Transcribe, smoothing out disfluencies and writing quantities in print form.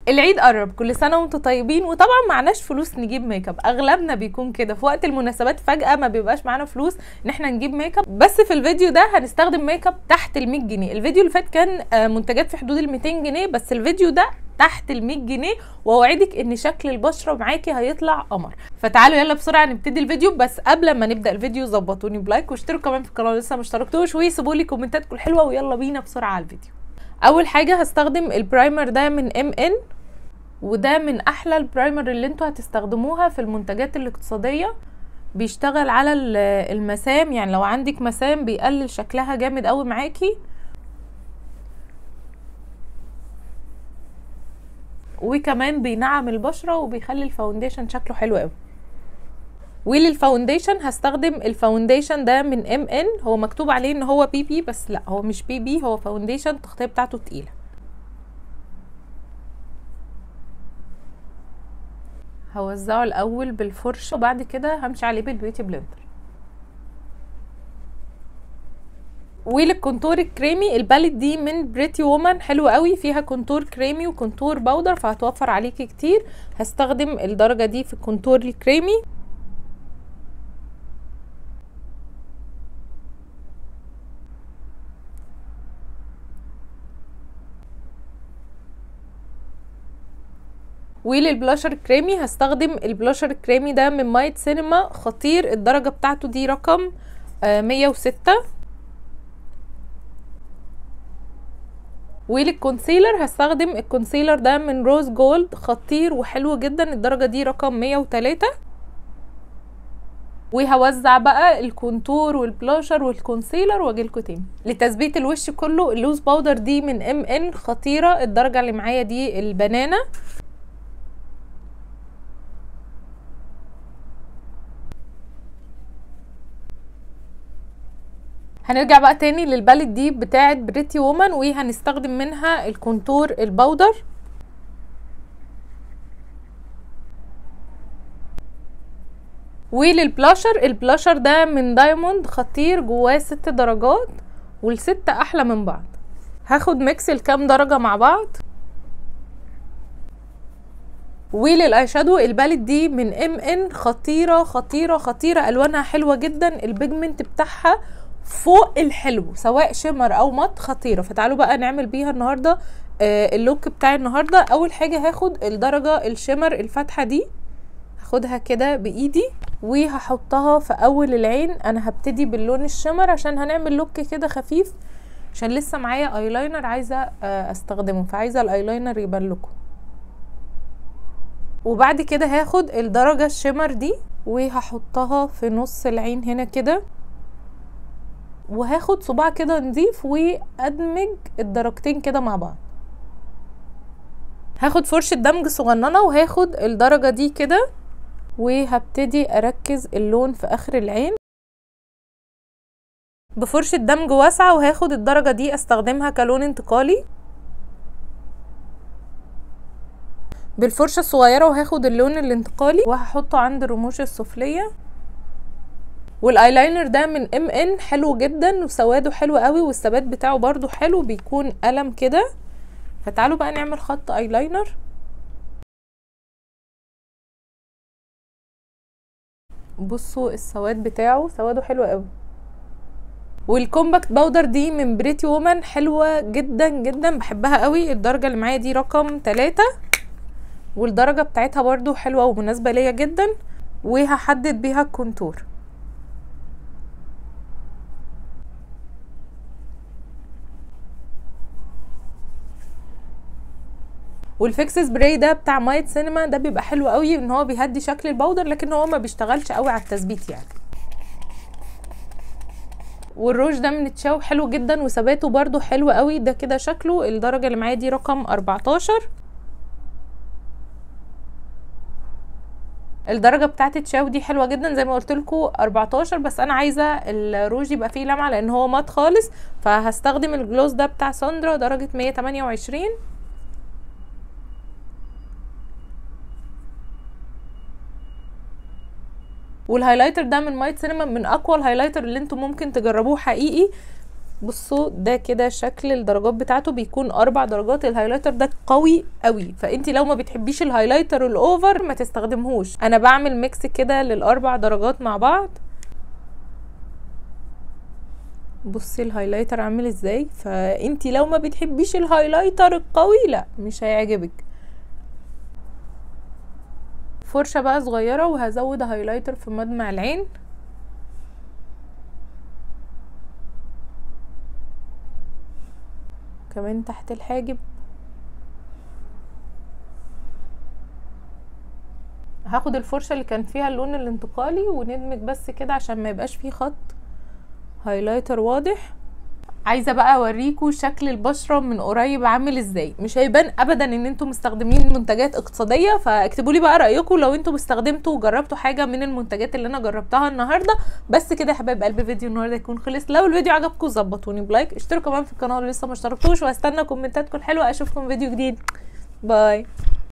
العيد قرب، كل سنه وانتم طيبين. وطبعا معناش فلوس نجيب ميك اب، اغلبنا بيكون كده في وقت المناسبات فجاه ما بيبقاش معانا فلوس ان احنا نجيب ميك اب. بس في الفيديو ده هنستخدم ميك اب تحت ال 100 جنيه. الفيديو اللي فات كان منتجات في حدود ال 200 جنيه، بس الفيديو ده تحت ال 100 جنيه، واوعدك ان شكل البشره معاكي هيطلع قمر. فتعالوا يلا بسرعه نبتدي الفيديو. بس قبل ما نبدا الفيديو ظبطوني بلايك واشتركوا كمان في القناه لسه ما اشتركتوش، وسيبوا لي كومنتاتكم الحلوه، ويلا بينا بسرعه على الفيديو. اول حاجه هستخدم البرايمر ده من MN، وده من احلى البرايمر اللي انتوا هتستخدموها في المنتجات الاقتصاديه. بيشتغل على المسام، يعني لو عندك مسام بيقلل شكلها جامد قوي معاكي، وكمان بينعم البشره وبيخلي الفاونديشن شكله حلو قوي. وللفاونديشن هستخدم الفاونديشن ده من MN، هو مكتوب عليه ان هو BB بس لا، هو مش BB، هو فاونديشن التغطيه بتاعته تقيله. هوزعه الاول بالفرشه وبعد كده همشي عليه بالبيوتي بلندر. وللكونتور الكريمي الباليت دي من بريتي وومن حلوه قوي، فيها كونتور كريمي وكونتور باودر فهتوفر عليكي كتير. هستخدم الدرجه دي في الكونتور الكريمي. وللبلاشر الكريمي هستخدم البلاشر الكريمي ده من مايت سينما، خطير. الدرجه بتاعته دي رقم 106. وللكونسيلر هستخدم الكونسيلر ده من روز جولد، خطير وحلو جدا. الدرجه دي رقم 103. وهوزع بقى الكونتور والبلاشر والكونسيلر واجيلكوا تاني. لتثبيت الوش كله اللوز باودر دي من MN، خطيره. الدرجه اللي معايا دي البنانا. هنرجع بقى تاني للباليت دي بتاعه بريتي وومن، وهنستخدم منها الكونتور الباودر. وللبلاشر البلاشر ده من دايموند، خطير، جواه 6 درجات وال6 احلى من بعض. هاخد ميكس الكام درجه مع بعض. وللاي شادو الباليت دي من MN، خطيره خطيره خطيره، الوانها حلوه جدا، البيجمنت بتاعها فوق الحلو سواء شمر او مط، خطيره. فتعالوا بقى نعمل بيها النهارده اللوك بتاعي النهارده. اول حاجه هاخد الدرجه الشمر الفاتحه دي، هاخدها كده بايدي وهحطها في اول العين. انا هبتدي باللون الشمر عشان هنعمل لوك كده خفيف، عشان لسه معايا ايلاينر عايزه استخدمه، فعايزه الايلاينر يبان لكم. وبعد كده هاخد الدرجه الشمر دي وهحطها في نص العين هنا كده، وهاخد صباع كده نضيف وادمج الدرجتين كده مع بعض. هاخد فرشة دمج صغننة وهاخد الدرجة دي كده، وهبتدي اركز اللون في اخر العين بفرشة دمج واسعة، وهاخد الدرجة دي استخدمها كلون انتقالي بالفرشة الصغيرة، وهاخد اللون الانتقالي وهحطه عند الرموش السفلية. والايلاينر ده من MN، حلو جدا وسواده حلو قوي، والثبات بتاعه برضو حلو، بيكون قلم كده. فتعالوا بقى نعمل خط ايلاينر. بصوا السواد بتاعه، سواده حلو قوي. والكومباكت باودر دي من بريتي وومن، حلوه جدا جدا، بحبها قوي. الدرجه اللي معايا دي رقم 3، والدرجه بتاعتها برضو حلوه ومناسبه ليا جدا. وهحدد بيها الكونتور. والفيكس سبراي ده بتاع مايت سينما، ده بيبقى حلو قوي ان هو بيهدي شكل الباودر، لكن هو ما بيشتغلش قوي على التثبيت يعني. والروج ده من تشاو، حلو جدا وثباته برضو حلو قوي. ده كده شكله. الدرجه اللي معايا دي رقم 14. الدرجه بتاعت تشاو دي حلوه جدا زي ما قلت لكم 14، بس انا عايزه الروج يبقى فيه لمعه لان هو مات خالص، فهستخدم الجلوس ده بتاع ساندرا درجه 128. والهايلايتر ده من مايت سينما، من اقوى الهايلايتر اللي انتم ممكن تجربوه حقيقي. بصوا ده كده شكل الدرجات بتاعته، بيكون 4 درجات. الهايلايتر ده قوي قوي، فانتي لو ما بتحبيش الهايلايتر الاوفر ما تستخدمهوش. انا بعمل ميكس كده لل4 درجات مع بعض. بصي الهايلايتر عامل ازاي، فانتي لو ما بتحبيش الهايلايتر القوي لا مش هيعجبك. فرشة بقى صغيرة وهزود هايلايتر في مدمع العين. كمان تحت الحاجب. هاخد الفرشة اللي كان فيها اللون الانتقالي وندمج بس كده عشان ما يبقاش فيه خط هايلايتر واضح. عايزه بقى اوريكم شكل البشره من قريب عامل ازاي. مش هيبان ابدا ان انتم مستخدمين منتجات اقتصاديه، فاكتبوا لي بقى رايكم لو انتم استخدمتوا وجربتوا حاجه من المنتجات اللي انا جربتها النهارده. بس كده يا حبايب قلبي فيديو النهارده يكون خلص. لو الفيديو عجبكم ظبطوني بلايك، اشتركوا كمان في القناه اللي لسه ما اشتركتوش، وهستنى كومنتاتكم الحلوه. اشوفكم فيديو جديد، باي.